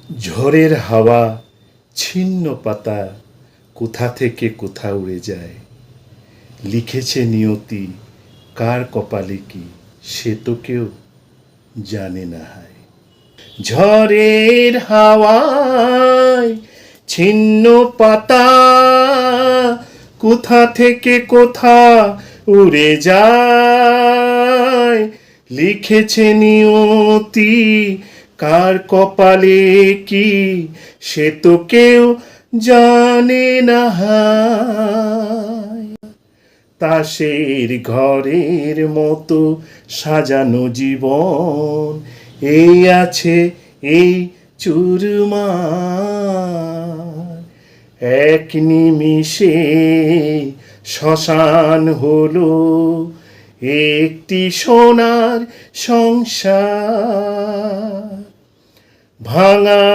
ঝড়ের হাওয়া ছিন্ন পাতা কোথা থেকে কোথা উড়ে যায়। লিখেছে নিয়তি কার কপালে কি সে তো কেউ জানে না হায়। ঝড়ের হাওয়ায় ছিন্ন পাতা কোথা থেকে কোথা উড়ে যায়। লিখেছে নিয়তি কার কপালে কি সে তো কেউ জানে না হায়। তাসের ঘরের মতো সাজানো জীবন এই আছে এই চুরমার। এক নিমিষে শ্মশান হলো একটি সোনার সংসার। ভাঙা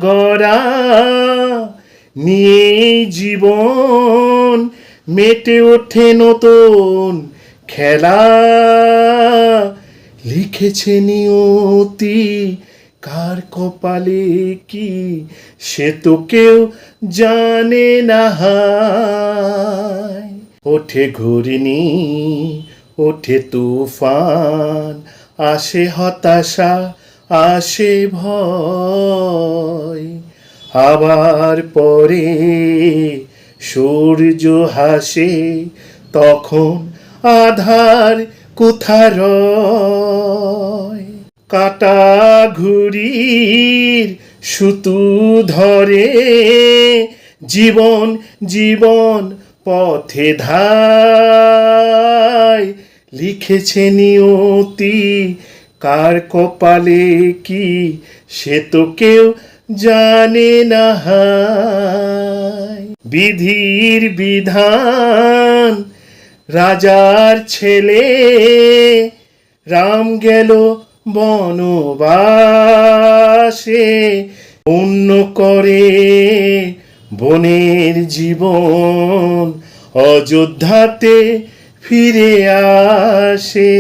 গড়া নিয়ে জীবন মেটে ওঠে নতুন খেলা। লিখেছে নিয়তি কার কপালে কি সে তো কেউ জানে না হায়। ওঠে ঘূর্ণি ওঠে তুফান, আসে হতাশা আসে ভয়। আবার পরে সূর্য হাসে তখন আধার কোথা রয়। কাটা ঘুড়ির সুতু ধরে জীবন জীবন পথে ধায়। লিখেছে নিয়তি কার কপালে কি সে তো কেউ জানে না হায়। বিধির বিধান রাজার ছেলে রাম গেল বনবাসে। অন্য করে বনের জীবন অযোধ্যাতে ফিরে আসে।